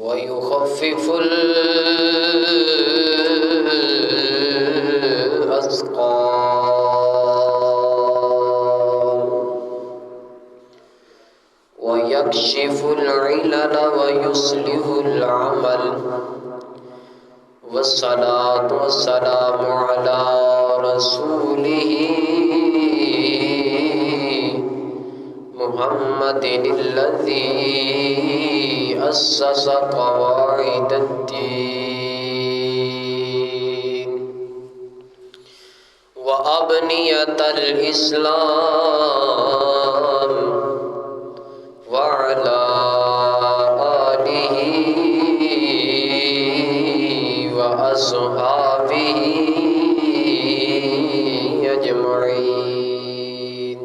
ويخفف الأثقال ويكشف العلل ويصلح العمل والصلاة والسلام على رسوله محمد الذي أسس قواعد الدين وأبنية الإسلام وعلى آله وأصحابه أجمعين.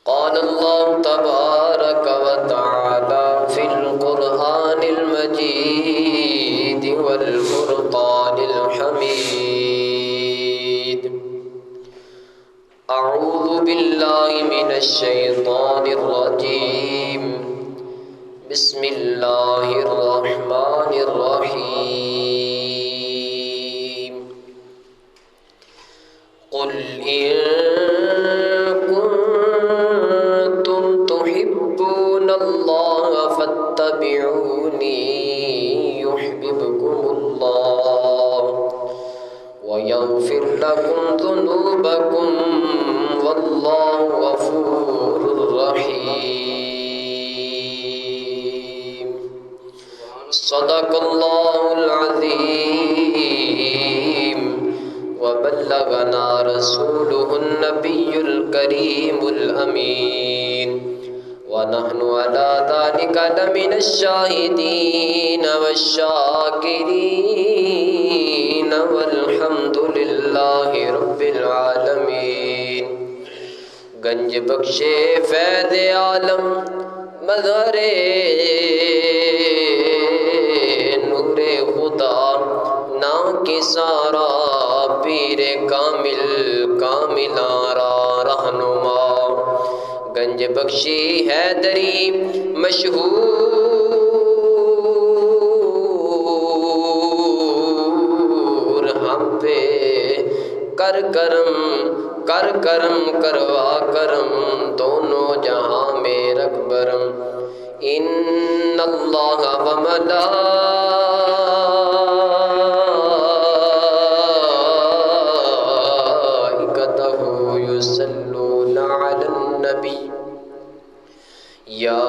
قال الله تبارك وتعالى في القرآن المجيد والفرقان الحميد: أعوذ بالله من الشيطان الرجيم. بسم الله الرحمن الرحيم. قل إن كنتم تحبون الله فاتبعوني يحببكم الله ويغفر لكم ذنوبكم والله غفور رحيم. صدق الله العظيم وبلغنا رسوله النبي الكريم الأمين ونحن على ذلك لمن الشاهدين والشاكرين والحمد لله رب العالمين. گنج بخش فیض عالم مظہر نور خدا نام کی سارا پیر کامل کاملارا رہنما گنج بخشی حیدری مشہور ہم پہ کر کرم کروا کرم دونوں جہاں میں رکھ برم. ان اللہ و ملائکتہ یصلون علی النبی یا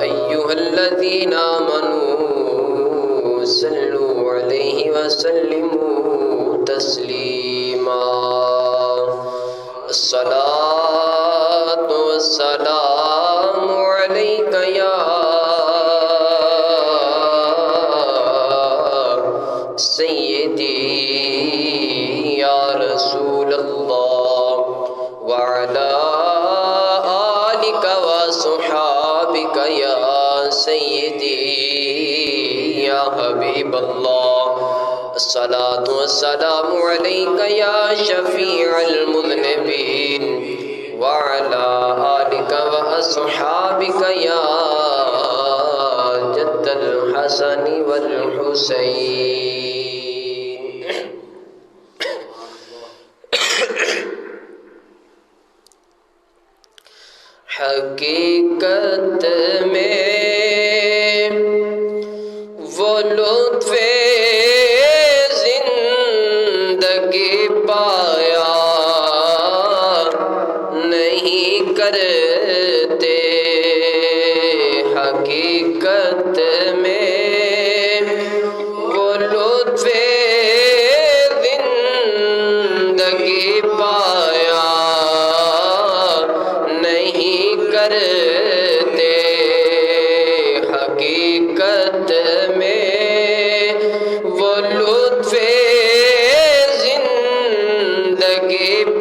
ایہا الذین آمنوا صلوا علیہ وسلموا تسلیما. الصلاة والسلام عليك يا سيدي يا رسول الله وعلى آلك وصحابك يا سيدي يا حبيب الله. الصلاة والسلام عليك يا شفيع المذنبين وعلى آلك وأصحابك يا جد الحسن والحسين. حقیقت میں وہ لطف پایا نہیں کرتے. حقیقت میں وہ لطف زندگی پایا نہیں کرتے. حقیقت میں وہ لطف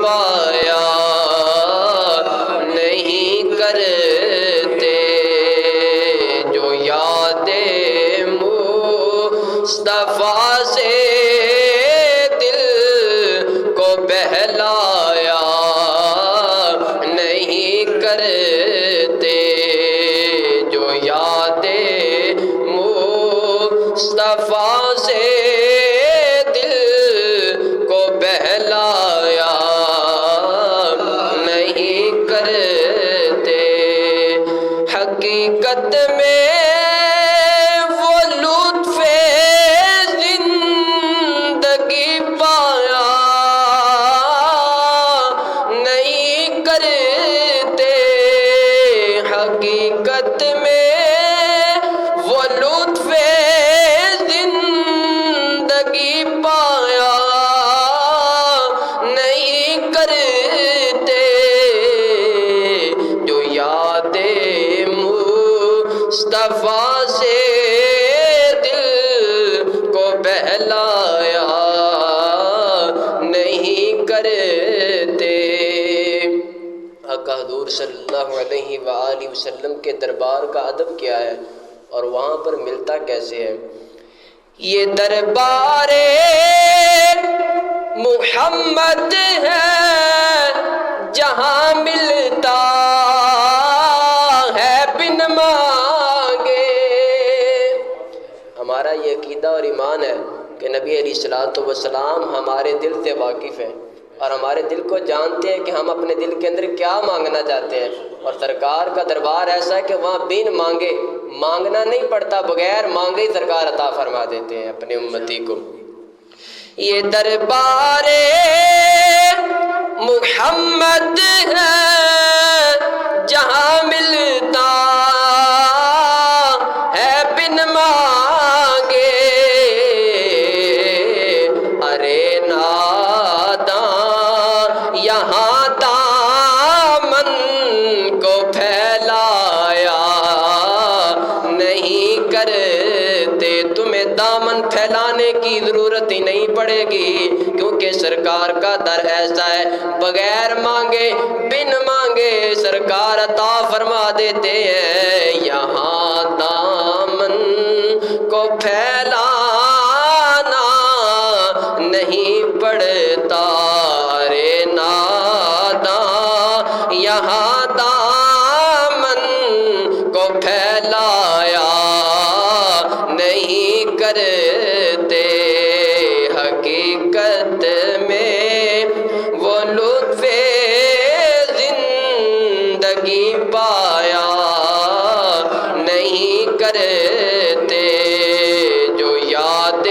پایا نہیں کرتے. جو یاد مصطفیٰ سے دل کو بہلایا نہیں کرتے. جو یاد مصطفیٰ سے دل کو بہلایا نہیں کرتے، حقیقت میں وہ لطف زندگی پایا نہیں کرتے، حقیقت میں وہ لطف زندگی پایا نہیں کرتے، جو یاد مصطفیٰ سے دل کو بہلایا نہیں کرتے۔ آقا حضور صلی اللہ علیہ وآلہ وسلم کے دربار کا ادب کیا ہے اور وہاں پر ملتا کیسے ہے؟ یہ دربار محمد ہے جہاں ملتا ہے بن مانگے۔ ہمارا یہ عقیدہ اور ایمان ہے کہ نبی علیہ الصلوۃ والسلام ہمارے دل سے واقف ہیں اور ہمارے دل کو جانتے ہیں کہ ہم اپنے دل کے اندر کیا مانگنا چاہتے ہیں، اور سرکار کا دربار ایسا ہے کہ وہاں بن مانگے مانگنا نہیں پڑتا، بغیر مانگے ہی سرکار عطا فرما دیتے ہیں اپنے امتی کو۔ یہ دربار محمد ہے جہاں ملتا ہے بن مانگے، ارے ناداں یہاں دامن کو پھیلایا نہیں کرتے، تمہیں دامن پھیلانے کی ضرورت ہی نہیں پڑے گی، کیونکہ سرکار کا در ایسا ہے بغیر مانگے بن مانگے سرکار عطا فرما دیتے ہیں۔ یہاں دامن کو پھیلانا نہیں پڑتا، ارے ناداں یہاں دامن کو پھیلایا نہیں کرتے، حقیقت میں وہ لطف زندگی پایا نہیں کرتے، جو یاد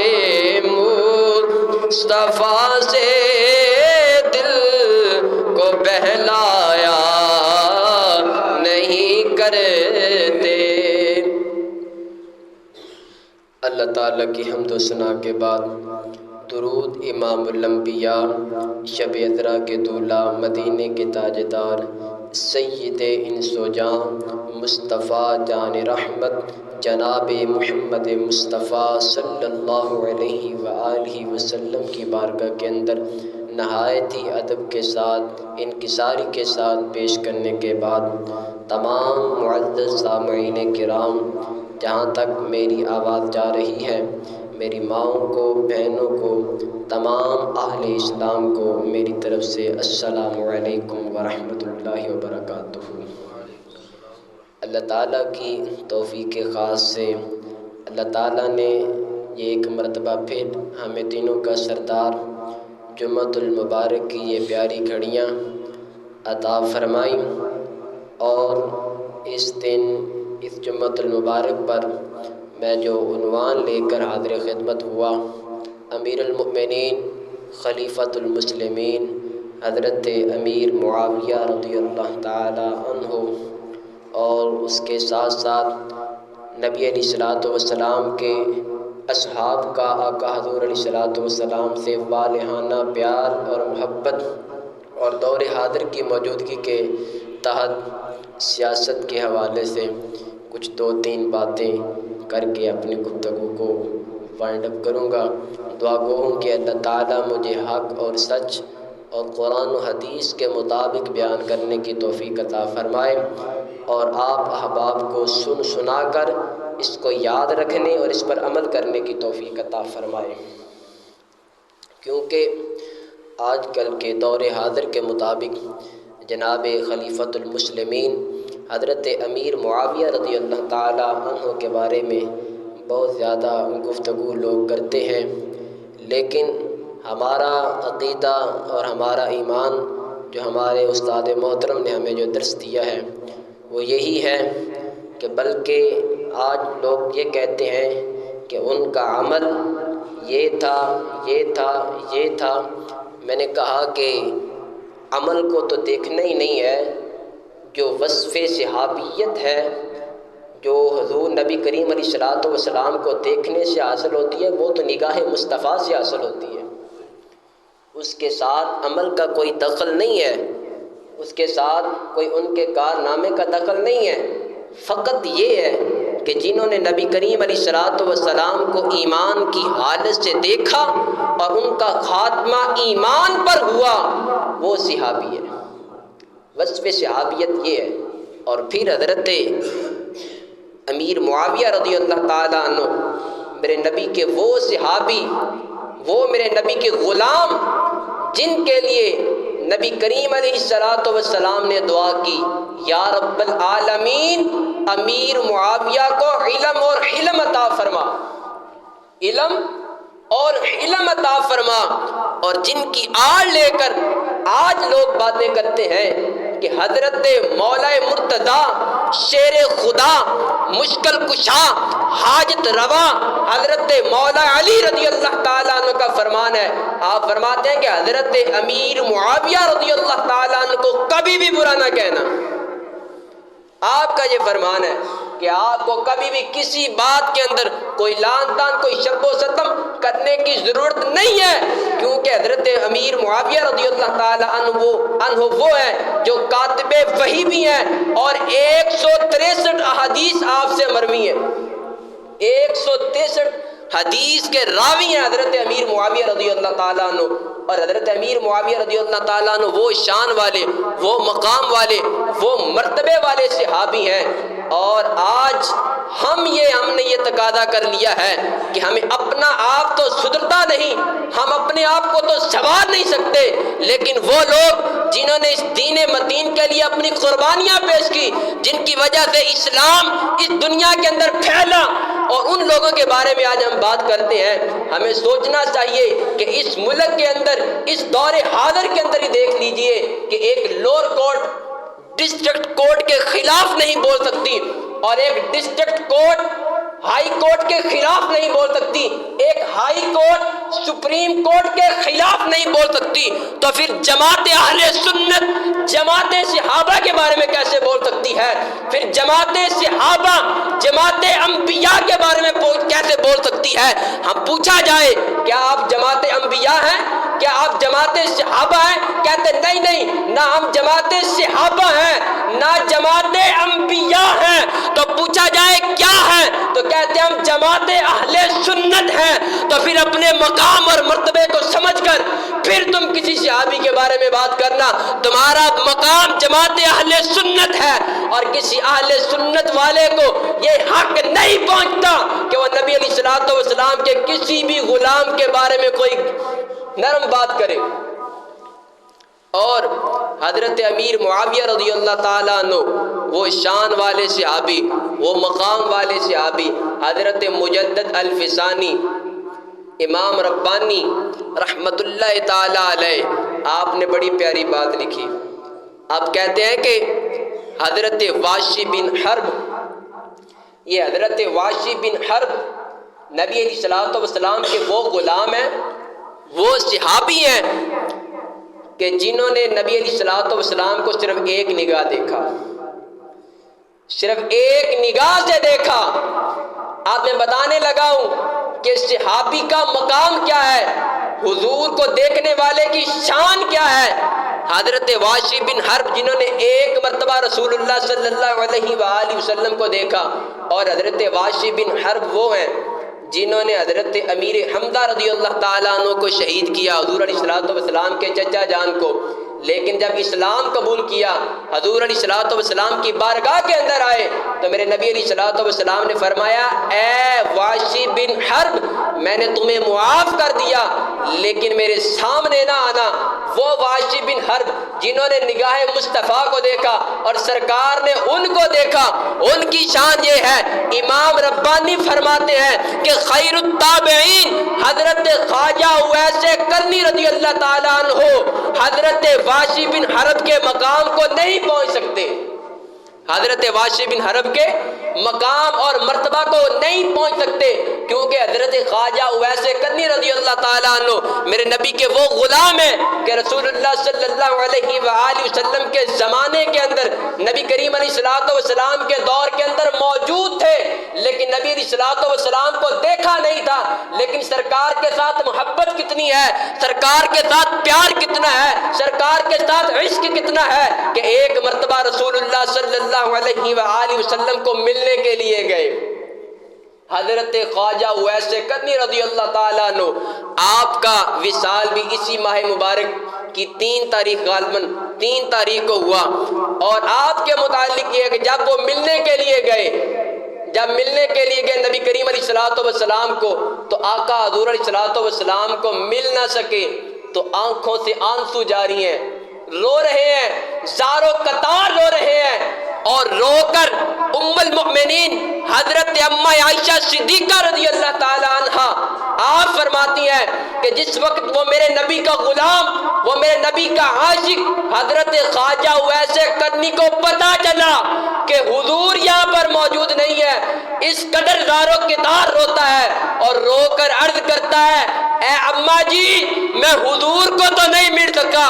مصطفیٰ سے دل کو بہلایا نہیں کرتے۔ اللہ تعالیٰ کی حمد و ثنا کے بعد درود امام الانبیاء شب ازرا کے دولہ مدینے کے تاجدار سید انس و جاں مصطفیٰ جان رحمت جناب محمد مصطفیٰ صلی اللہ علیہ وآلہ وسلم کی بارگاہ کے اندر نہایت ہی ادب کے ساتھ انکساری کے ساتھ پیش کرنے کے بعد تمام معزز سامعین کرام، جہاں تک میری آواز جا رہی ہے، میری ماؤں کو، بہنوں کو، تمام اہل اسلام کو میری طرف سے السلام علیکم ورحمۃ اللہ وبرکاتہ۔ اللہ تعالیٰ کی توفیق خاص سے اللہ تعالیٰ نے یہ ایک مرتبہ پھر ہمیں دنوں کا سردار جمعۃ المبارک کی یہ پیاری گھڑیاں عطا فرمائیں، اور اس دن اس جمعۃ المبارک پر میں جو عنوان لے کر حاضر خدمت ہوا، امیر المؤمنین خلیفۃ المسلمین حضرت امیر معاویہ رضی اللہ تعالی عنہ، اور اس کے ساتھ ساتھ نبی علیہ الصلوۃ والسلام کے اصحاب کا آقا حضور علیہ الصلوۃ والسلام سے والہانہ پیار اور محبت اور دور حاضر کی موجودگی کے تحت سیاست کے حوالے سے کچھ 2-3 باتیں کر کے اپنی گفتگو کو وائنڈ اپ کروں گا۔ دعا گو ہوں کہ اللہ تعالیٰ مجھے حق اور سچ اور قرآن و حدیث کے مطابق بیان کرنے کی توفیق عطا فرمائے، اور آپ احباب کو سنا کر اس کو یاد رکھنے اور اس پر عمل کرنے کی توفیق عطا فرمائے، کیونکہ آج کل کے دور حاضر کے مطابق جناب خلیفۃ المسلمین حضرت امیر معاویہ رضی اللہ تعالیٰ عنہ کے بارے میں بہت زیادہ گفتگو لوگ کرتے ہیں، لیکن ہمارا عقیدہ اور ہمارا ایمان جو ہمارے استاد محترم نے ہمیں جو درس دیا ہے وہ یہی ہے کہ بلکہ آج لوگ یہ کہتے ہیں کہ ان کا عمل یہ تھا، یہ تھا، یہ تھا۔ میں نے کہا کہ عمل کو تو دیکھنا ہی نہیں ہے، جو وصف صحابیت ہے، جو حضور نبی کریم علیہ الصلوۃ والسلام کو دیکھنے سے حاصل ہوتی ہے، وہ تو نگاہ مصطفیٰ سے حاصل ہوتی ہے، اس کے ساتھ عمل کا کوئی دخل نہیں ہے، اس کے ساتھ کوئی ان کے کارنامے کا دخل نہیں ہے۔ فقط یہ ہے کہ جنہوں نے نبی کریم علیہ الصلوۃ والسلام کو ایمان کی حالت سے دیکھا اور ان کا خاتمہ ایمان پر ہوا، وہ صحابی ہے۔ وصف صحابیت یہ ہے۔ اور پھر حضرت امیر معاویہ رضی اللہ تعالیٰ عنہ میرے نبی کے وہ صحابی، وہ میرے نبی کے غلام، جن کے لیے نبی کریم علیہ الصلوۃ والسلام نے دعا کی، یا رب العالمین امیر معاویہ کو علم اور حلم عطا فرما، علم اور حلم عطا فرما۔ اور جن کی آڑ لے کر آج لوگ باتیں کرتے ہیں کہ حضرت مولا مرتضیٰ شیر خدا، مشکل کشا، حاجت روا حضرت مولا علی رضی اللہ تعالیٰ عنہ کا فرمان ہے۔ آپ فرماتے ہیں کہ حضرت امیر معاویہ رضی اللہ تعالیٰ عنہ کو کبھی بھی برا نہ کہنا۔ آپ کا یہ فرمان ہے کہ آپ کو کبھی بھی کسی بات کے اندر کوئی لان تان، کوئی شب و ستم کرنے کی ضرورت نہیں ہے، کیونکہ حضرت امیر معاویہ رضی اللہ تعالیٰ عنہ وہ ہیں جو کاتب وحی بھی ہیں، اور 163 احادیث آپ سے مروی ہیں، 163 حدیث کے راوی ہیں حضرت امیر معاویہ رضی اللہ تعالیٰ عنہ۔ اور حضرت امیر معاویہ رضی اللہ تعالیٰ عنہ وہ شان والے، وہ مقام والے، وہ مرتبے والے صحابی ہیں۔ اور آج ہم نے یہ تقاضا کر لیا ہے کہ ہمیں اپنا آپ تو سدھرتا نہیں، ہم اپنے آپ کو تو سنوار نہیں سکتے، لیکن وہ لوگ جنہوں نے اس دین متین کے لیے اپنی قربانیاں پیش کی، جن کی وجہ سے اسلام اس دنیا کے اندر پھیلا، اور ان لوگوں کے بارے میں آج ہم بات کرتے ہیں۔ ہمیں سوچنا چاہیے کہ اس ملک کے اندر، اس دور حاضر کے اندر ہی دیکھ لیجئے کہ ایک لوور کورٹ ڈسٹرکٹ کورٹ کے خلاف نہیں بول سکتی، اور ایک ڈسٹرکٹ کورٹ ہائی کورٹ کے خلاف نہیں بول سکتی، ایک ہائی کورٹ سپریم کورٹ کے خلاف نہیں بول سکتی، تو پھر جماعت اہل سنت جماعت صحابہ کے بارے میں کیسے بول سکتی ہے؟ پھر جماعت صحابہ جماعت انبیاء کے بارے میں کیسے بول سکتی ہے؟ ہم پوچھا جائے کیا آپ جماعت انبیاء ہیں؟ کیا آپ جماعت صحابہ ہیں؟ کہتے نہیں، نہ ہم جماعت صحابہ ہیں نہ جماعت انبیاء ہیں۔ تو پوچھا جائے کیا ہے؟ تو کہتے ہیں ہم جماعت اہل سنت ہیں۔ تو پھر اپنے مقام اور مرتبے کو سمجھ کر پھر تم کسی صحابی کے بارے میں بات کرنا۔ تمہارا مقام جماعت اہل سنت ہے، اور کسی اہل سنت والے کو یہ حق نہیں پہنچتا کہ وہ نبی علیہ الصلوۃ والسلام کے کسی بھی غلام کے بارے میں کوئی نرم بات کرے۔ اور حضرت امیر معاویہ رضی اللہ تعالیٰ عنہ وہ شان والے صحابی، وہ مقام والے صحابی، حضرت مجدد الفسانی امام ربانی رحمت اللہ تعالیٰ علیہ، آپ نے بڑی پیاری بات لکھی۔ آپ کہتے ہیں کہ حضرت واشی بن حرب، یہ حضرت واشی بن حرب نبی علیہ الصلوۃ والسلام کے وہ غلام ہیں، وہ صحابی ہیں کہ جنہوں نے نبی علیہ الصلوۃ والسلام کو صرف ایک نگاہ دیکھا، صرف ایک نگاہ سے دیکھا۔ آپ میں بتانے لگا ہوں کہ صحابی کا مقام کیا ہے، حضور کو دیکھنے والے کی شان کیا ہے۔ حضرت واشی بن حرب جنہوں نے ایک مرتبہ رسول اللہ صلی اللہ علیہ وآلہ وسلم کو دیکھا، اور حضرت واشی بن حرب وہ ہیں جنہوں نے حضرت امیر حمزہ رضی اللہ تعالیٰ عنہ کو شہید کیا، حضور علیہ الصلوۃ والسلام کے چچا جان کو۔ لیکن جب اسلام قبول کیا، حضور علیہ الصلوۃ والسلام کی بارگاہ کے اندر آئے، تو میرے نبی علیہ الصلوۃ والسلام نے فرمایا، اے واشی بن حرب، میں نے تمہیں معاف کر دیا، لیکن میرے سامنے نہ آنا، وہ واشی بن حرب جنہوں نے نگاہ مصطفیٰ کو دیکھا اور سرکار نے ان کو دیکھا، ان کی شان یہ ہے، امام ربانی فرماتے ہیں کہ خیر التابعین حضرت خواجہ اویس کرنی رضی اللہ تعالیٰ عنہ حضرت واشی بن حرب کے مقام کو نہیں پہنچ سکتے، حضرت واشی بن حرب کے مقام اور مرتبہ کو نہیں پہنچ سکتے، کیونکہ حضرت خواجہ اویس کرنی رضی اللہ تعالیٰ عنہ میرے نبی کے وہ غلام ہیں کہ رسول اللہ صلی اللہ علیہ وآلہ وسلم کے زمانے کے اندر نبی کریم علیہ الصلوۃ والسلام کے دور کے اندر موجود تھے، لیکن نبی علیہ الصلوۃ والسلام کو دیکھا نہیں تھا، لیکن سرکار کے ساتھ محبت کتنی ہے، سرکار کے ساتھ پیار کتنا ہے، سرکار کے ساتھ عشق کتنا ہے کہ ایک مرتبہ رسول اللہ صلی اللہ علیہ وآلہ وسلم کو ملنے کے لیے گئے۔ حضرت خواجہ اویس کرنی رضی اللہ تعالیٰ عنہ آپ کا وصال بھی اسی ماہ مبارک کی 3 تاریخ غالباً 3 تاریخ کو ہوا، اور آپ کے متعلق یہ ہے کہ جب وہ ملنے کے لیے گئے، جب ملنے کے لیے گئے نبی کریم علیہ الصلوۃ والسلام کو، تو آقا حضور علیہ الصلوۃ والسلام کو مل نہ سکے تو آنکھوں سے آنسو جاری ہیں، رو رہے ہیں، زارو قطار رو رہے ہیں، اور رو کر ام المؤمنین حضرت اماں عائشہ صدیقہ رضی اللہ تعالی عنہا آپ فرماتی ہیں کہ جس وقت وہ میرے نبی کا غلام، وہ میرے نبی کا عاشق حضرت خواجہ اویس کرنی کو پتہ چلا کہ حضور یہاں پر موجود نہیں ہے، اس قدر زارو قطار روتا ہے اور رو کر عرض کرتا ہے، اے اماں جی میں حضور کو تو نہیں مل سکا،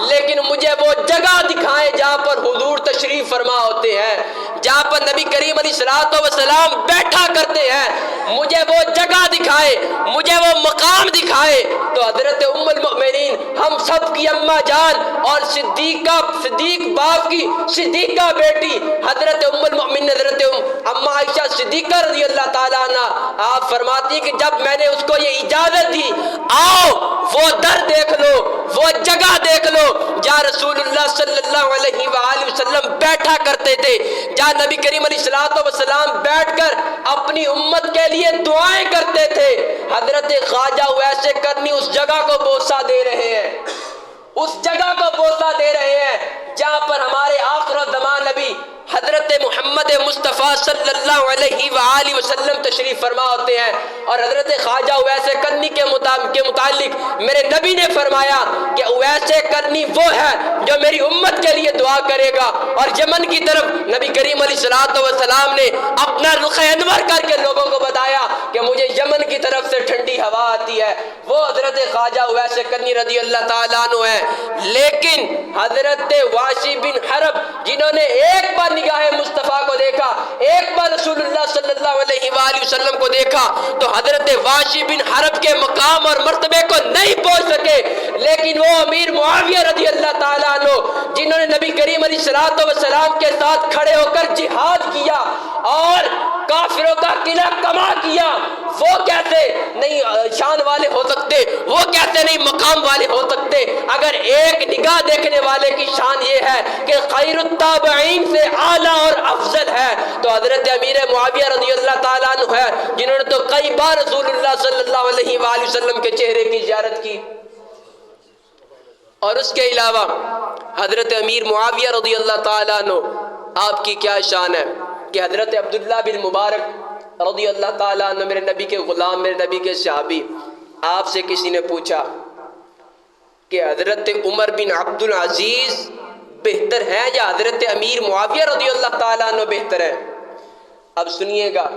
لیکن مجھے وہ جگہ دکھائیں جہاں پر حضور تشریف فرما ہوتے ہیں، جہاں پر نبی کریم علیہ الصلوۃ والسلام بیٹھا کرتے ہیں، مجھے وہ جگہ دکھائے، مجھے وہ مقام دکھائے۔ تو حضرت ام المؤمنین ہم سب کی اماں جان اور صدیق باپ کی صدیقہ بیٹی حضرت ام المؤمنین حضرت اماں عائشہ صدیقہ رضی اللہ تعالیٰ عنہ آپ فرماتی کہ جب میں نے اس کو یہ اجازت دی، آؤ وہ در دیکھ لو، وہ جگہ دیکھ لو جہاں رسول اللہ صلی اللہ علیہ وآلہ وسلم بیٹھا کرتے تھے، جہاں نبی کریم علیہ الصلوۃ والسلام بیٹھ کر اپنی امت کے لیے دعائیں کرتے تھے، حضرت خواجہ اویس کرنی اس جگہ کو بوسہ دے رہے ہیں، اس جگہ کو بوسہ دے رہے ہیں جہاں پر ہمارے آخر الزمان نبی حضرت محمد مصطفیٰ صلی اللہ علیہ وآلہ وسلم تشریف فرما ہوتے ہیں، اور حضرت خواجہ اویس کرنی کے متعلق میرے نبی نے فرمایا کہ اویس کرنی وہ ہے جو میری امت کے لیے دعا کرے گا، اور یمن کی طرف نبی کریم علیہ الصلوۃ والسلام نے اپنا رخ انور کر کے لوگوں کو بتایا کہ مجھے یمن کی طرف سے ٹھنڈی ہوا آتی ہے، وہ حضرت خواجہ اویس کرنی رضی اللہ تعالیٰ عنہ ہے۔ لیکن حضرت واشی بن حرب جنہوں نے ایک بار نگاہ مصطفیٰ کو دیکھا، ایک بار رسول اللہ صلی اللہ علیہ وآلہ وسلم کو دیکھا، تو حضرت واشی بن حرب کے مقام اور مرتبے کو نہیں پہنچ سکے، لیکن وہ امیر معاویہ رضی اللہ تعالیٰ عنہ جنہوں نے نبی کریم علیہ الصلوۃ والسلام کے ساتھ کھڑے ہو کر جہاد کیا اور کافروں کا قلعہ کما کیا، وہ کیسے نہیں شان والے ہو سکتے، وہ کیسے نہیں مقام والے ہو سکتے، اگر ایک نگاہ دیکھنے والے کی شان یہ ہے کہ خیر التابعین سے اعلیٰ اور افضل ہے تو حضرت امیر معاویہ رضی اللہ تعالیٰ عنہ ہے، جنہوں نے تو کئی بار رسول اللہ صلی اللہ علیہ وآلہ وسلم کے چہرے کی زیارت کی۔ اور اس کے علاوہ حضرت امیر معاویہ رضی اللہ تعالیٰ عنہ آپ کی کیا شان ہے کہ حضرت عبداللہ بن مبارک رضی اللہ تعالیٰ عنہ میرے نبی کے غلام، میرے نبی کے صحابی، آپ سے کسی نے پوچھا کہ حضرت عمر بن عبد العزیز بہتر ہے یا حضرت امیر معاویہ رضی اللہ تعالیٰ عنہ بہتر ہے؟ اب سنیے گا،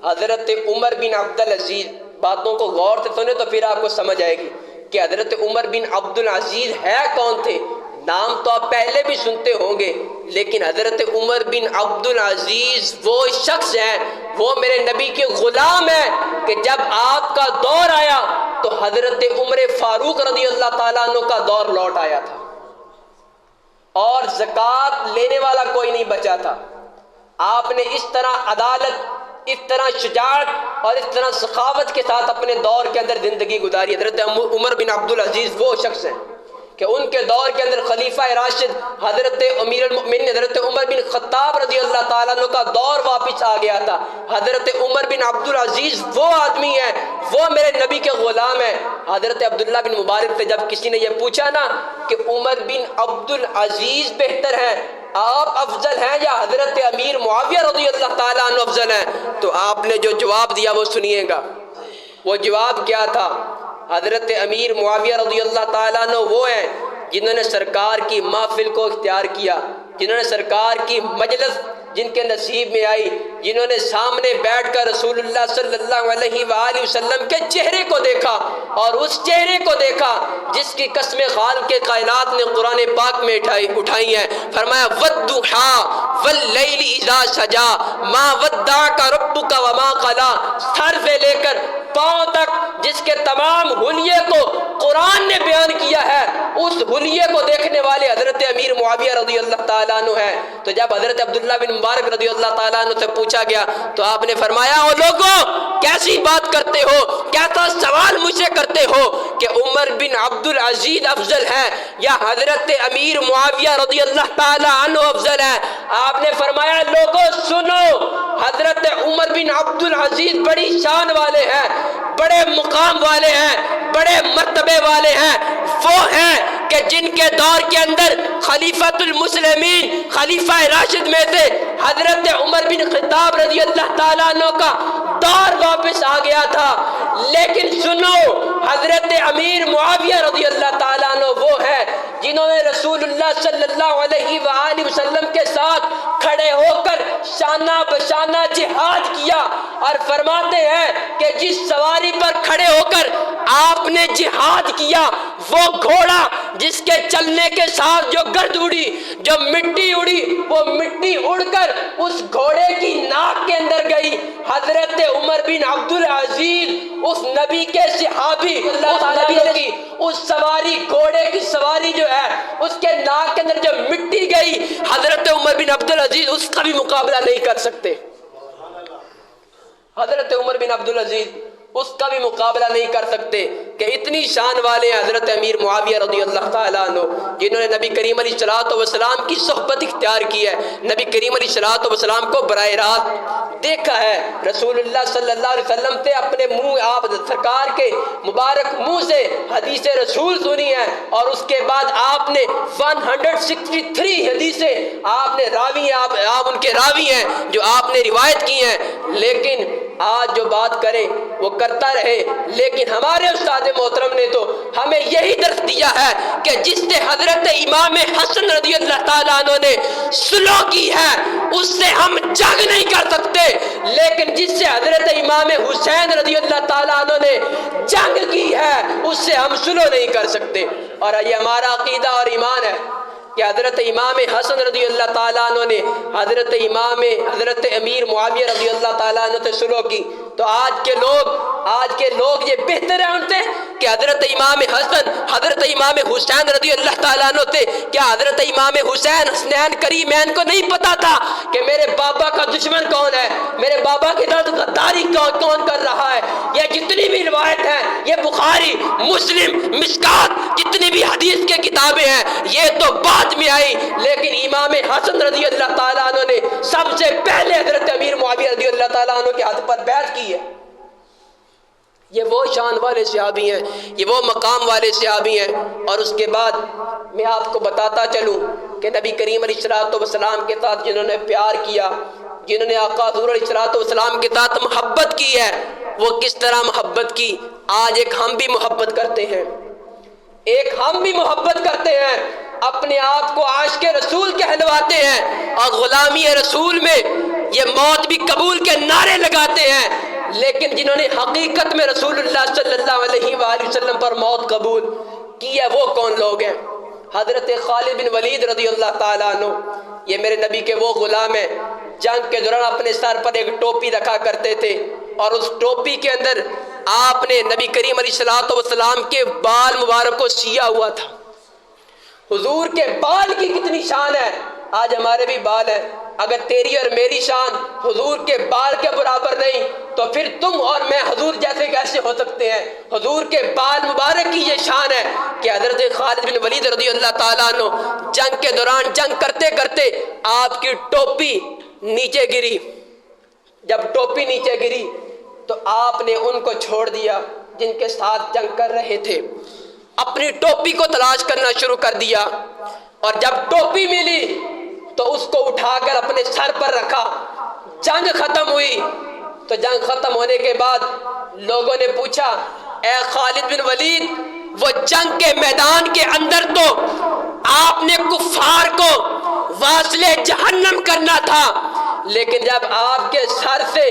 حضرت عمر بن عبد العزیز، باتوں کو غور سے سنیں تو پھر آپ کو سمجھ آئے گی کہ حضرت عمر بن عبد العزیز ہے کون تھے۔ نام تو آپ پہلے بھی سنتے ہوں گے، لیکن حضرت عمر بن عبد العزیز وہ شخص ہیں، وہ میرے نبی کے غلام ہیں کہ جب آپ کا دور آیا تو حضرت عمر فاروق رضی اللہ تعالیٰ عنہ کا دور لوٹ آیا تھا اور زکوٰۃ لینے والا کوئی نہیں بچا تھا۔ آپ نے اس طرح عدالت، اس طرح شجاعت اور اس طرح سخاوت کے ساتھ اپنے دور کے اندر زندگی گزاری۔ حضرت عمر بن عبد العزیز وہ شخص ہیں کہ ان کے دور کے اندر خلیفہ راشد حضرت امیر المؤمنین حضرت عمر بن خطاب رضی اللہ تعالیٰ عنہ کا دور واپس آ گیا تھا. حضرت عمر بن عبدالعزیز وہ آدمی ہیں، وہ میرے نبی کے غلام ہیں. حضرت عبداللہ بن مبارک سے جب کسی نے یہ پوچھا نا کہ عمر بن عبدالعزیز بہتر ہیں، آپ افضل ہیں یا حضرت امیر معاویہ رضی اللہ تعالیٰ عنہ افضل ہیں، تو آپ نے جو جواب دیا وہ سنیے گا. وہ جواب کیا تھا؟ حضرت امیر معاویہ رضی اللہ تعالیٰ عنہ وہ ہیں جنہوں نے سرکار کی محفل کو اختیار کیا، جنہوں نے سرکار کی مجلس جن کے نصیب میں آئی، جنہوں نے سامنے بیٹھ کر رسول اللہ صلی اللہ علیہ وآلہ وسلم کے چہرے کو دیکھا، اور اس چہرے کو دیکھا جس کی قسم خالق کے کائنات نے قرآن پاک میں اٹھائی ہیں. فرمایا وَالضُّحَىٰ وَاللَّيْلِ إِذَا سَجَىٰ مَا وَدَّعَكَ رَبُّكَ وَمَا قَلَىٰ، سر سے لے کر پاؤں تک جس کے تمام حلیے کو قرآن نے بیان کیا ہے، اس حلیے کو دیکھنے والے حضرت امیر معاویہ رضی اللہ تعالیٰ عنہ ہیں. تو جب حضرت عبداللہ بن مبارک رضی اللہ تعالیٰ عنہ سے پوچھا گیا تو آپ نے فرمایا او لوگوں کیسی بات کرتے ہو، کیسا سوال مجھ سے کرتے ہو کہ عمر بن عبدالعزیز افضل ہے یا حضرت امیر معاویہ رضی اللہ تعالیٰ عنہ افضل ہے. آپ نے فرمایا لوگوں سنو، حضرت عمر بن عبدالعزیز بڑی شان والے ہیں، بڑے مقام والے ہیں، بڑے مرتبے والے ہیں. وہ ہیں کہ جن کے دور کے اندر خلیفۃ المسلمین خلیفہ راشد میں سے حضرت عمر بن خطاب رضی اللہ تعالیٰ عنہ کا دور واپس آ گیا تھا. لیکن سنو، حضرت امیر معاویہ رضی اللہ تعالیٰ عنہ وہ ہے جنہوں نے رسول اللہ صلی اللہ علیہ وآلہ وسلم کے ساتھ کھڑے ہو کر شانہ بشانہ جہاد کیا، اور فرماتے ہیں کہ جس سواری پر کھڑے ہو کر آپ نے جہاد کیا وہ گھوڑا جس کے چلنے کے ساتھ جو گرد اڑی، جو مٹی اڑی، وہ مٹی اڑ کر اس گھوڑے کی ناک کے اندر گئی. حضرت عمر بن عبدالعزیز اس نبی کے صحابی، اس نبی کی اس سواری گھوڑے کی سواری جو ہے اس کے ناک کے اندر جو مٹی گئی، حضرت عمر بن عبدالعزیز اس کا بھی مقابلہ نہیں کر سکتے. حضرت عمر بن عبدالعزیز اس کا بھی مقابلہ نہیں کر سکتے کہ اتنی شان والے ہیں حضرت امیر معاویہ رضی اللہ تعالیٰ عنہ جنہوں نے نبی کریم علیہ الصلوۃ والسلام کی صحبت اختیار کی ہے، نبی کریم علیہ الصلوۃ والسلام کو براہ راست دیکھا ہے، رسول اللہ صلی اللہ علیہ وسلم سے اپنے منہ آپ سرکار کے مبارک منہ سے حدیث رسول سنی ہے، اور اس کے بعد آپ نے 163 حدیثیں آپ نے راوی ہیں، آپ ان کے راوی ہیں جو آپ نے روایت کی ہیں. لیکن آج جو بات کریں وہ کرتا رہے، لیکن ہمارے استاد محترم نے تو ہمیں یہی درس دیا ہے کہ جس سے حضرت امام حسن رضی اللہ تعالیٰ عنہ نے سلو کی ہے اس سے ہم جنگ نہیں کر سکتے، لیکن جس سے حضرت امام حسین رضی اللہ تعالیٰ عنہ نے جنگ کی ہے اس سے ہم سلو نہیں کر سکتے. اور یہ ہمارا عقیدہ اور ایمان ہے کہ حضرت امام حسن رضی اللہ تعالیٰ عنہ نے حضرت امیر معاویہ رضی اللہ تعالیٰ عنہ سے سلو کی. تو آج کے لوگ یہ بہتر ہے ان سے کہ حضرت امام حسن حضرت امام حسین رضی اللہ تعالیٰ عنہ سے کیا حضرت امام حسین حسنین کریمین کو نہیں پتا تھا کہ میرے بابا کا دشمن کون ہے، میرے بابا کے ساتھ غداری کون کر رہا ہے؟ یہ جتنی بھی روایت ہیں، یہ بخاری مسلم مشکات جتنی بھی حدیث کے کتابیں ہیں یہ تو بعد میں آئی، لیکن امام حسن رضی اللہ تعالیٰ عنہ نے سب سے پہلے حضرت امیر معاویہ رضی اللہ تعالیٰ عنہ کے ہاتھ پر بیعت کی ہے. یہ وہ شان والے صحابی ہیں، یہ وہ مقام والے صحابی ہیں. اور اس کے بعد میں آپ کو بتاتا چلوں کہ نبی کریم علیہ الصلوۃ والسلام کے ساتھ جنہوں نے پیار کیا، جنہوں نے آقا حضور علیہ الصلوۃ والسلام کے ساتھ محبت کی ہے، وہ کس طرح محبت کی. آج ایک ہم بھی محبت کرتے ہیں، اپنے آپ کو عاشق رسول کہلواتے ہیں اور غلامی رسول میں یہ موت بھی قبول کے نعرے لگاتے ہیں، لیکن جنہوں نے حقیقت میں رسول اللہ صلی اللہ علیہ وآلہ وسلم پر موت قبول کی ہے وہ کون لوگ ہیں؟ حضرت خالد بن ولید رضی اللہ تعالیٰ عنہ، یہ میرے نبی کے وہ غلام ہیں، جنگ کے دوران اپنے سر پر ایک ٹوپی رکھا کرتے تھے اور اس ٹوپی کے اندر آپ نے نبی کریم علیہ الصلوۃ والسلام کے بال مبارک کو سیا ہوا تھا. حضور کے بال کی کتنی شان ہے. آج ہمارے بھی بال ہیں، اگر تیری اور میری شان حضور کے بال کے برابر نہیں تو تو پھر تم اور میں حضور جیسے کیسے ہو سکتے ہیں؟ حضور کے بال مبارک کی یہ شان ہے کہ حضرت خالد بن ولید رضی اللہ تعالیٰ عنہ جنگ کے دوران جنگ کرتے کرتے آپ کی ٹوپی نیچے گری. جب ٹوپی نیچے گری تو آپ نے ان کو چھوڑ دیا جن کے ساتھ جنگ کر رہے تھے، اپنی ٹوپی کو تلاش کرنا شروع کر دیا، اور جب ٹوپی ملی تو اس کو اٹھا کر اپنے سر پر رکھا. جنگ ختم ہوئی تو جنگ ختم ہونے کے بعد لوگوں نے پوچھا اے خالد بن ولید، وہ جنگ کے میدان کے اندر تو آپ نے کفار کو واصل جہنم کرنا تھا، لیکن جب آپ کے سر سے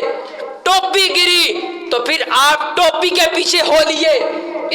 ٹوپی گری تو پھر آپ ٹوپی کے پیچھے ہو لیے،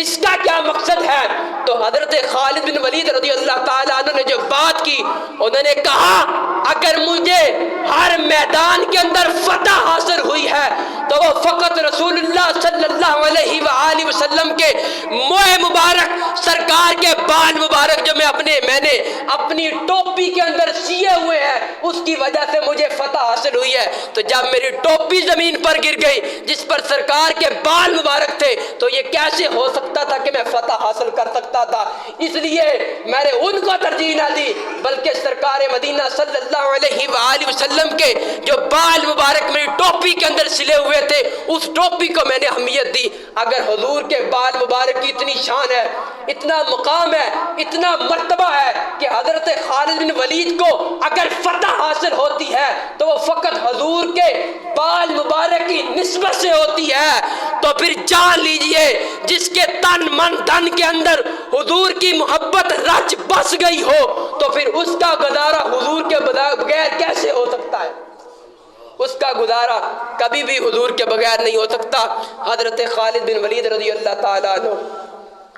اس کا کیا مقصد ہے؟ تو حضرت خالد بن ولید رضی اللہ تعالیٰ عنہ نے جو بات کی، انہوں نے کہا اگر مجھے ہر میدان کے اندر فتح حاصل ہوئی ہے تو وہ فقط رسول اللہ صلی اللہ علیہ وآلہ وسلم کے موئے مبارک، سرکار کے بال مبارک جو میں نے اپنی ٹوپی کے اندر سیے ہوئے ہیں، اس کی وجہ سے مجھے فتح حاصل ہوئی ہے. تو جب میری ٹوپی زمین پر گر گئی جس پر سرکار کے بال مبارک تھے تو یہ کیسے ہو سکتا تھا کہ میں فتح حاصل کر سکتا تھا؟ اس لیے میں نے ان کو ترجیح نہ دی بلکہ سرکار مدینہ صلی اللہ علیہ وآلہ وسلم کے جو بال مبارک میری ٹوپی کے اندر سلے ہوئے تھے اس ٹوپی کو میں نے اہمیت دی. اگر حضور کے بال مبارک کی اتنی شان ہے، اتنا مقام ہے، اتنا مرتبہ ہے کہ حضرت خالد بن ولید کو اگر فتح حاصل ہوتی ہے تو وہ فقط حضور کے بال مبارک کی نسبت سے ہوتی ہے، تو پھر جان لیجئے جس کے تن من دھن کے اندر حضور کی محبت رچ بس گئی ہو تو پھر اس کا گزارا حضور کے بغیر کیسے ہو سکتا ہے؟ اس کا گزارا کبھی بھی حضور کے بغیر نہیں ہو سکتا. حضرت خالد بن ولید رضی اللہ تعالیٰ عنہ،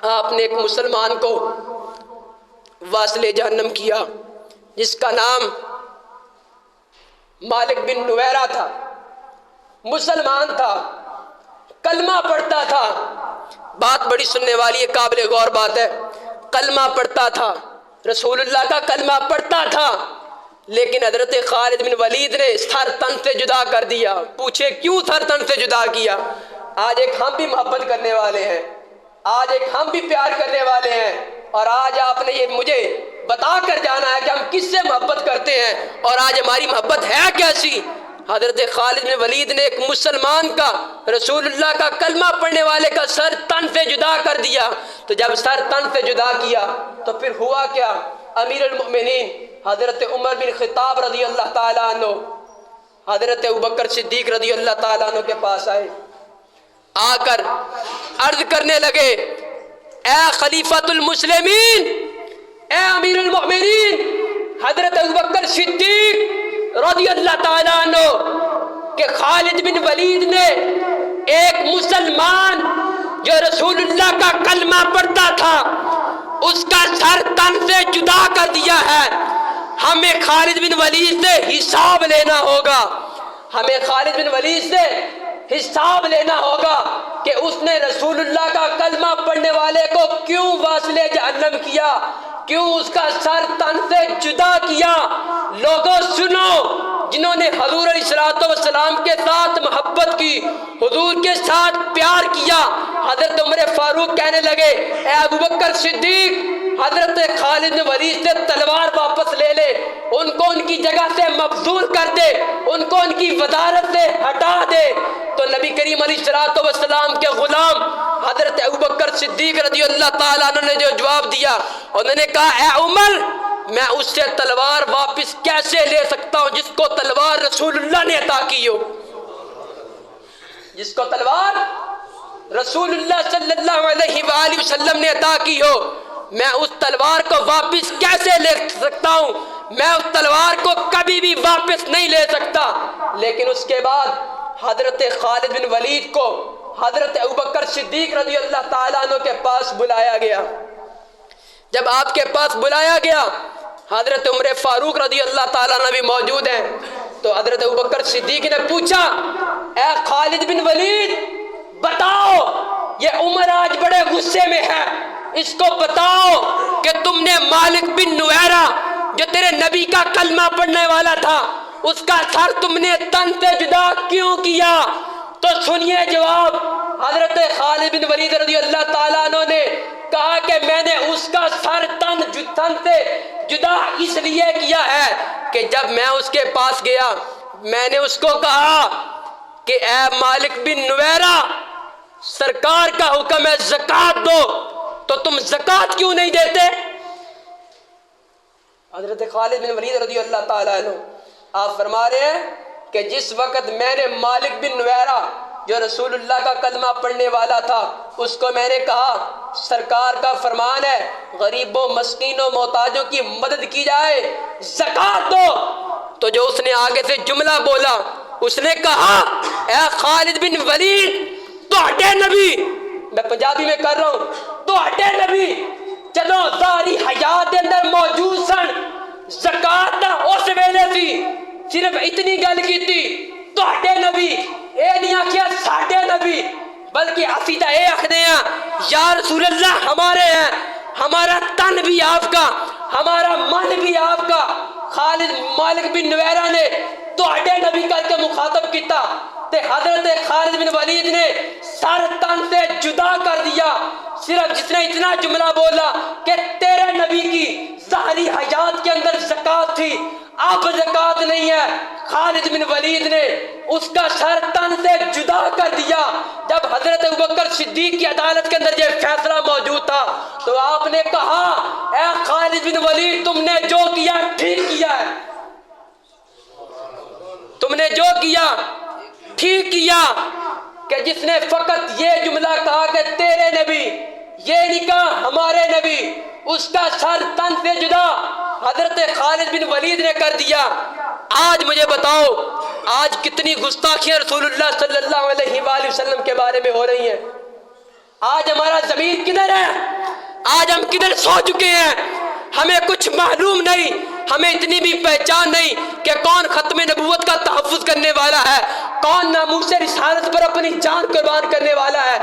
آپ نے ایک مسلمان کو واصل جہنم کیا جس کا نام مالک بن نویرہ تھا. مسلمان تھا، کلمہ پڑھتا تھا. بات بڑی سننے والی ہے، قابل غور بات ہے. کلمہ پڑھتا تھا، رسول اللہ کا کلمہ پڑھتا تھا، لیکن حضرت خالد بن ولید نے سر تن سے جدا کر دیا. پوچھے کیوں سر تن سے جدا کیا؟ آج ایک ہم بھی محبت کرنے والے ہیں، آج ایک ہم بھی پیار کرنے والے ہیں، اور آج آپ نے یہ مجھے بتا کر جانا ہے کہ ہم کس سے محبت کرتے ہیں اور آج ہماری محبت ہے کیسی. حضرت خالد بن ولید نے ایک مسلمان کا، رسول اللہ کا کلمہ پڑھنے والے کا سر تن سے جدا کر دیا. تو جب سر تن سے جدا کیا تو پھر ہوا کیا؟ امیر المؤمنین حضرت عمر بن خطاب رضی اللہ تعالیٰ عنہ حضرت ابوبکر صدیق رضی اللہ تعالیٰ عنہ کے پاس آئے، آ کر عرض کرنے لگے اے خلیفۃ المسلمین، اے امیر المؤمنین حضرت ابوبکر صدیق رضی اللہ تعالیٰ عنہ کہ خالد بن ولید نے ایک مسلمان جو رسول اللہ کا کلمہ پڑھتا تھا اس کا سر تن سے جدا کر دیا ہے. ہمیں خالد بن ولید سے حساب لینا ہوگا، ہمیں خالد بن ولید سے حساب لینا ہوگا کہ اس نے رسول اللہ کا کلمہ پڑھنے والے کو کیوں واصل جہنم کیا، کیوں اس کا سر تن سے جدا کیا. لوگوں سنو، جنہوں نے حضور علیہ السلام کے ساتھ محبت کی، حضور کے ساتھ پیار کیا، حضرت عمر فاروق کہنے لگے اے ابوبکر صدیق، حضرت خالد بن ولید سے تلوار واپس لے لے، ان کو ان کی جگہ سے مبذول کر دے، ان کو ان کی وزارت سے ہٹا دے. تو نبی کریم علیہ السلام کے غلام حضرت ابوبکر صدیق رضی اللہ تعالیٰ عنہ نے جو جواب دیا، انہوں نے کہا اے عمر، میں اس سے تلوار واپس کیسے لے سکتا ہوں جس کو تلوار رسول اللہ نے عطا کی ہو، جس کو تلوار رسول اللہ صلی اللہ علیہ وآلہ وسلم نے عطا کی ہو. میں اس تلوار کو واپس کیسے لے سکتا ہوں؟ میں اس تلوار کو کبھی بھی واپس نہیں لے سکتا. لیکن اس کے بعد حضرت خالد بن ولید کو حضرت ابوبکر صدیق رضی اللہ تعالیٰ عنہ کے پاس بلایا گیا. جب آپ کے پاس بلایا گیا، حضرت عمر فاروق رضی اللہ تعالیٰ عنہ بھی موجود ہیں. تو حضرت ابوبکر صدیق نے پوچھا اے خالد بن ولید، بتاؤ، یہ عمر آج بڑے غصے میں ہے، اس کو بتاؤ کہ تم نے مالک بن نویرہ جو تیرے نبی کا کلمہ پڑھنے والا تھا اس کا سر تم نے تن سے جدا کیوں کیا؟ تو تو سنیے جواب۔ حضرت خالد بن ولید رضی اللہ تعالیٰ عنہ نے کہا کہ میں نے اس کا سر تن سے جدا اس لیے کیا ہے کہ جب میں اس کے پاس گیا میں نے اس کو کہا کہ اے مالک بن نویرہ، سرکار کا حکم ہے زکوٰۃ دو، تو تم زکوٰۃ کیوں نہیں دیتے؟ حضرت خالد بن ولید رضی اللہ تعالیٰ عنہ آپ فرما رہے ہیں کہ جس وقت میں نے مالک بن نویرہ جو رسول اللہ کا کلمہ پڑھنے والا تھا اس کو میں نے کہا سرکار کا فرمان ہے غریبوں مسکینوں محتاجوں کی مدد کی جائے، زکوٰۃ دو، تو جو اس نے آگے سے جملہ بولا اس نے کہا اے خالد بن ولید تو ہٹے نبی، میں پنجابی میں کر رہا ہوں، تو ہٹے نبی چلو ظاہری حیات کے اندر موجود سن، زکوٰۃ دا اس ویلے سی، صرف اتنی گل کی تھی تو ہٹے نبی، اے نہیں آکھیا ساڈے نبی، بلکہ اسی تا اے آکھدے ہیں یا رسول اللہ ہمارے ہیں، ہمارا تن بھی آپ کا، ہمارا من بھی آپ کا۔ خالد مالک بن نویرہ نے تو ہٹے نبی کر کے مخاطب کیتا تے حضرت خالد بن ولید نے سر تن سے جدا کر دیا، صرف جس نے اتنا جملہ بولا کہ تیرے نبی کی ظاہری حیات کے اندر زکوٰۃ تھی، اب زکوٰۃ نہیں ہے۔ خالد بن ولید نے اس کا سر تن سے جدا کر دیا۔ جب حضرت ابوبکر صدیق کی عدالت کے اندر یہ فیصلہ موجود تھا تو آپ نے کہا اے خالد بن ولید تم نے جو کیا ٹھیک کیا ہے، تم نے جو کیا ٹھیک کیا، کہ جس نے فقط یہ جملہ کہا کہ تیرے نبی، یہ نہیں کہا ہمارے نبی، اس کا سر تن سے جدا حضرت خالد بن ولید نے کر دیا۔ آج مجھے بتاؤ آج کتنی گستاخیاں رسول اللہ صلی اللہ علیہ وآلہ وسلم کے بارے میں ہو رہی ہیں؟ آج ہمارا ضمیر کدھر ہے؟ آج ہم کدھر سو چکے ہیں؟ ہمیں کچھ معلوم نہیں، ہمیں اتنی بھی پہچان نہیں کہ کون ختم نبوت کا تحفظ کرنے والا ہے، کون ناموس رسالت پر اپنی جان قربان کرنے والا ہے۔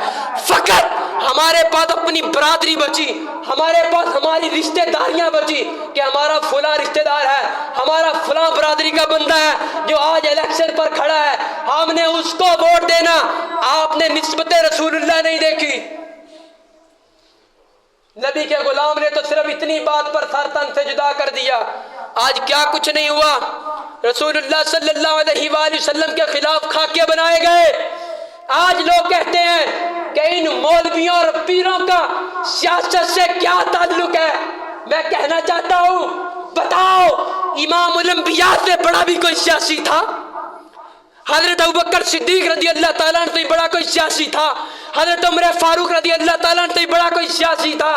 فقط ہمارے پاس اپنی برادری بچی، ہمارے پاس ہماری رشتہ داریاں بچی کہ ہمارا فلاں رشتہ دار ہے، ہمارا فلاں برادری کا بندہ ہے جو آج الیکشن پر کھڑا ہے، ہم نے اس کو ووٹ دینا۔ آپ نے نسبت رسول اللہ نہیں دیکھی۔ نبی کے غلام نے تو صرف اتنی بات پر سر تن سے جدا کر دیا۔ آج کیا کچھ نہیں ہوا، رسول اللہ صلی اللہ علیہ وآلہ وسلم کے خلاف خاکے بنائے گئے۔ آج لوگ کہتے ہیں کہ ان مولویوں اور پیروں کا سیاست سے کیا تعلق ہے؟ میں کہنا چاہتا ہوں بتاؤ امام الانبیاء سے بڑا بھی کوئی سیاسی تھا؟ حضرت ابوبکر صدیق رضی اللہ تعالیٰ عنہ سے بڑا کوئی سیاسی تھا؟ حضرت عمر فاروق رضی اللہ تعالیٰ عنہ سے بڑا کوئی سیاسی تھا؟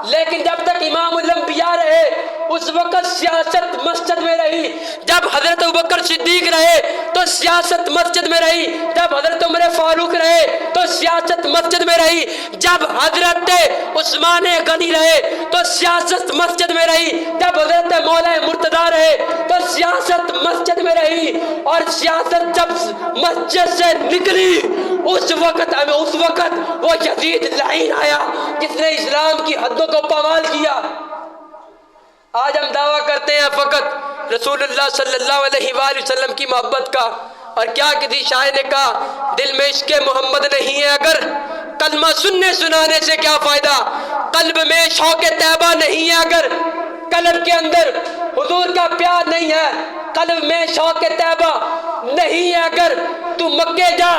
لیکن جب تک امام الانبیاء رہے اس وقت سیاست مسجد میں رہی، جب حضرت ابوبکر صدیق رہے تو سیاست مسجد میں رہی، جب حضرت عمر فاروق رہے تو سیاست مسجد میں رہی، جب حضرت عثمان غنی رہے تو سیاست مسجد میں رہی، جب حضرت مولا مرتضیٰ رہے تو سیاست مسجد میں رہی، اور سیاست جب مسجد سے نکلی اس وقت وہ یزید لعین آیا جس نے اسلام کی حدوں کو پامال کیا۔ آج ہم دعویٰ کرتے ہیں فقط رسول اللہ صلی اللہ علیہ وآلہ وسلم کی محبت کا، اور کیا کسی شاعر نے کہا دل میں عشق محمد نہیں ہے اگر کلمہ سننے سنانے سے کیا فائدہ، قلب میں شوق طیبہ نہیں ہے اگر قلب کے اندر حضور کا پیار نہیں ہے، قلب میں شوق طیبہ نہیں ہے اگر تو مکے جا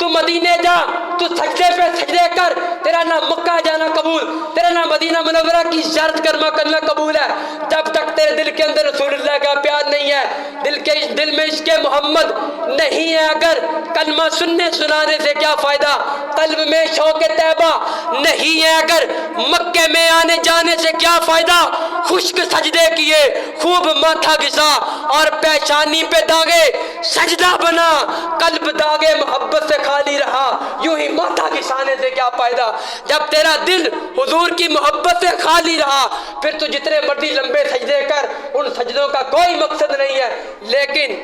تو مدینے جا تو سجدے پہ سجدے کر، تیرا نہ مکہ جانا قبول، تیرا نہ مدینہ منورہ کی زیارت کرنا قبول ہے۔ جب تک تیرے دل کے اندر رسول اللہ کا پیار نہیں ہے، دل میں عشق محمد نہیں ہے اگر کلمہ سننے سنانے سے کیا فائدہ، قلب میں شوق طیبہ نہیں ہے اگر مکے میں آنے جانے سے کیا فائدہ، خشک سجدے کیے خوب ماتھا گھسا اور پیشانی پہ داغے سجدہ بنا، قلب داغے محبت سے خالی رہا، یوں ہی ماتھا گھسانے سے کیا فائدہ۔ جب تیرا دل حضور کی محبت سے خالی رہا پھر تو جتنے مرضی لمبے سجدے کر، ان سجدوں کا کوئی مقصد نہیں ہے۔ لیکن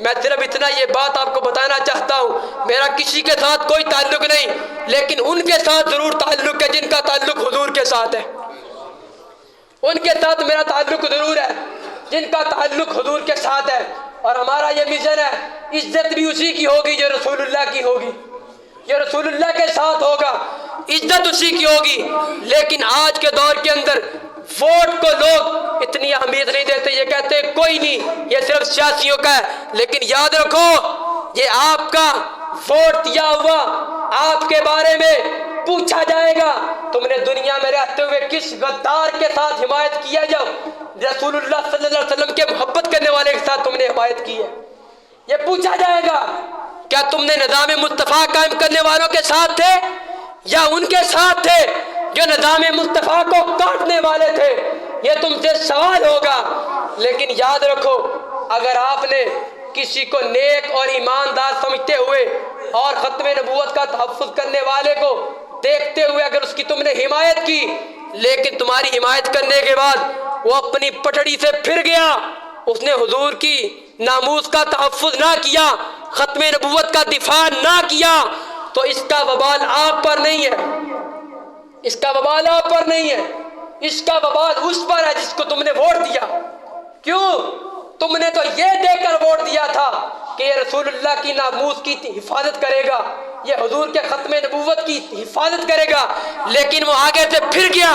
میں صرف اتنا یہ بات آپ کو بتانا چاہتا ہوں، میرا کسی کے ساتھ کوئی تعلق نہیں، لیکن ان کے ساتھ ضرور تعلق ہے جن کا تعلق حضور کے ساتھ ہے، ان کے ساتھ میرا تعلق ضرور ہے جن کا تعلق حضور کے ساتھ ہے۔ اور ہمارا یہ مشن ہے عزت بھی اسی کی ہوگی جو رسول اللہ کی ہوگی، یہ رسول اللہ کے ساتھ ہوگا، عزت اسی کی ہوگی۔ لیکن آج کے دور کے اندر ووٹ کو لوگ اتنی اہمیت نہیں دیتے، یہ کہتے ہیں کوئی نہیں، یہ صرف سیاسیوں کا ہے۔ لیکن یاد رکھو، یہ آپ کا ووٹ دیا ہوا، آپ کے بارے میں پوچھا جائے گا، تم نے دنیا میں رہتے ہوئے کس غدار کے ساتھ حمایت کیا، جو رسول اللہ صلی اللہ علیہ وسلم کے محبت کرنے والے کے ساتھ تم نے حمایت کی ہے، یہ پوچھا جائے گا۔ کیا تم نے نظام مصطفیٰ قائم کرنے والوں کے ساتھ تھے یا ان کے ساتھ تھے جو نظام مصطفیٰ کو کاٹنے والے تھے؟ یہ تم سے سوال ہوگا۔ لیکن یاد رکھو، اگر آپ نے کسی کو نیک اور ایماندار سمجھتے ہوئے اور ختم نبوت کا تحفظ کرنے والے کو دیکھتے ہوئے اگر اس کی تم نے حمایت کی، لیکن تمہاری حمایت کرنے کے بعد وہ اپنی پٹڑی سے پھر گیا، اس نے حضور کی ناموس کا تحفظ نہ کیا، ختم نبوت کا دفاع نہ کیا، تو اس کا وبال آپ پر نہیں ہے، اس کا وبال آپ پر نہیں ہے، اس کا وبال اس پر ہے جس کو تم نے ووٹ دیا۔ کیوں؟ تم نے تو یہ دے کر ووٹ دیا تھا کہ یہ رسول اللہ کی ناموس کی حفاظت کرے گا، یہ حضور کے ختم نبوت کی حفاظت کرے گا، لیکن وہ آگے سے پھر گیا۔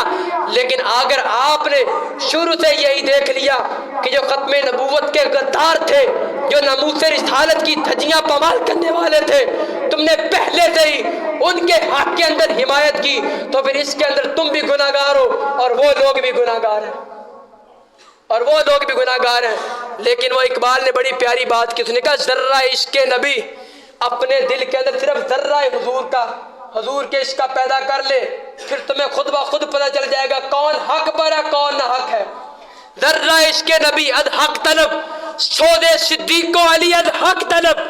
لیکن اگر آپ نے شروع سے یہی دیکھ لیا کہ جو ختم نبوت کے غدار تھے، جو ناموس رسالت کی دھجیاں پامال کرنے والے تھے، تم نے پہلے سے ہی ان کے حق کے اندر حمایت کی، تو پھر اس کے اندر تم بھی گناہگار ہو اور وہ لوگ بھی گناہگار ہیں، اور وہ لوگ بھی گناہگار ہیں۔ لیکن وہ اقبال نے بڑی پیاری بات کی، اس نے کہا ذرہ عشق نبی اپنے دل کے اندر صرف ذرہ حضور کے عشق کا پیدا کر لے، پھر تمہیں خود بخود پتہ چل جائے گا کون حق پر ہے کون نہ حق ہے۔ ذرہ عشق نبی اد حق طلب، سود صدیق کو علی اد حق طلب۔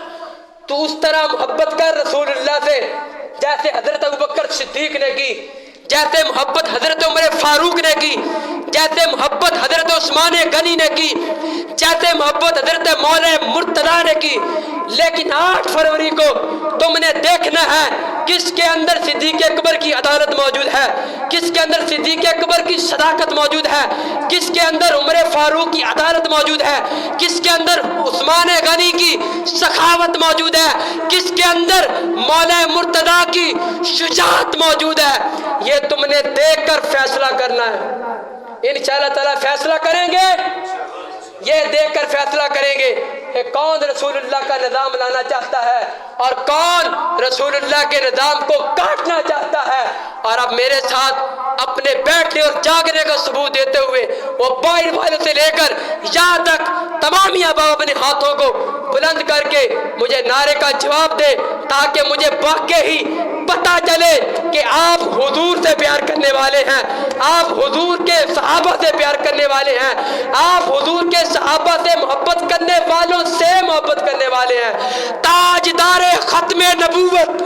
تو اس طرح محبت کر رسول اللہ سے جیسے حضرت ابوبکر صدیق نے کی، جیسے محبت حضرت عمر فاروق نے کی، جیسے محبت حضرت عثمان غنی نے کی، جیسے محبت حضرت مولا مرتضیٰ نے کی۔ لیکن 8 فروری کو تم نے دیکھنا ہے کس کے اندر صدیق اکبر کی عدالت موجود ہے، کس کے اندر صدیق اکبر کی صداقت موجود ہے، کس کے اندر عمر فاروق کی عدالت موجود ہے، کس کے اندر عثمان غنی کی سخاوت موجود ہے، کس کے اندر مولا مرتضیٰ کی شجاعت موجود ہے۔ یہ تم نے دیکھ کر فیصلہ کرنا ہے۔ انشاءاللہ تعالیٰ فیصلہ کریں گے، یہ دیکھ کر فیصلہ کریں گے کہ کون رسول اللہ کا نظام لانا چاہتا ہے اور کون رسول اللہ کے نظام کو کاٹنا چاہتا ہے۔ اور اب میرے ساتھ اپنے بیٹھنے اور جاگنے کا ثبوت دیتے ہوئے وہ باہر والوں سے لے کر یہاں تک تمام احباب اپنے ہاتھوں کو بلند کر کے مجھے نعرے کا جواب دے، تاکہ مجھے واقعی پتہ چلے کہ آپ حضور سے پیار کرنے والے ہیں، آپ حضور کے صحابہ سے پیار کرنے والے ہیں، آپ حضور کے صحابہ سے محبت کرنے والوں سے محبت کرنے والے ہیں۔ تاجدار ختم نبوت،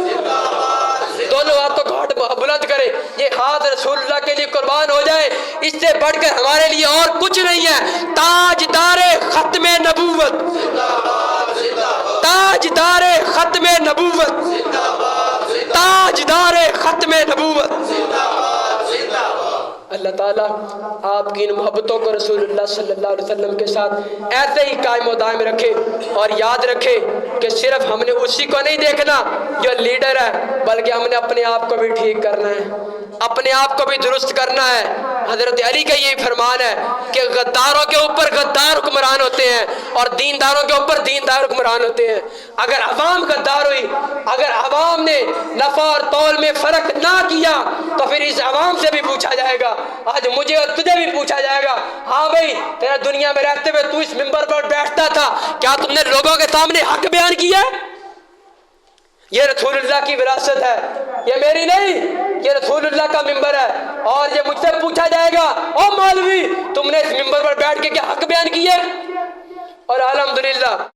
دونوں ہاتھوں کو بلند کرے، یہ ہاتھ رسول اللہ کے لیے قربان ہو جائے، اس سے بڑھ کر ہمارے لیے اور کچھ نہیں ہے۔ تاجدار ختم نبوت، تاجدار ختم نبوت، تاجدار ختم نبوت۔ اللہ تعالیٰ آپ کی ان محبتوں کو رسول اللہ صلی اللہ علیہ وسلم کے ساتھ ایسے ہی قائم و دائم رکھے، اور یاد رکھے کہ صرف ہم نے اسی کو نہیں دیکھنا جو لیڈر ہے، بلکہ ہم نے اپنے آپ کو بھی ٹھیک کرنا ہے، اپنے آپ کو بھی درست کرنا ہے۔ حضرت علی کا یہی فرمان ہے کہ غداروں کے اوپر غدار حکمران ہوتے ہیں اور دینداروں کے اوپر دیندار حکمران ہوتے ہیں۔ اگر عوام غدار ہوئی، اگر عوام نے نفع اور تول میں فرق نہ کیا، تو پھر اس عوام سے بھی پوچھا جائے گا، آج مجھے اور تجھے بھی پوچھا جائے گا، ہاں بھائی تیرا دنیا میں رہتے ہوئے تو اس منبر پر بیٹھتا تھا، کیا تم نے لوگوں کے سامنے حق بیان کیا؟ یہ رسول اللہ کی وراثت ہے، یہ میری نہیں، یہ رسول اللہ کا منبر ہے، اور یہ مجھ سے پوچھا جائے گا، او مولوی تم نے اس منبر پر بیٹھ کے کیا حق بیان کیے؟ اور الحمدللہ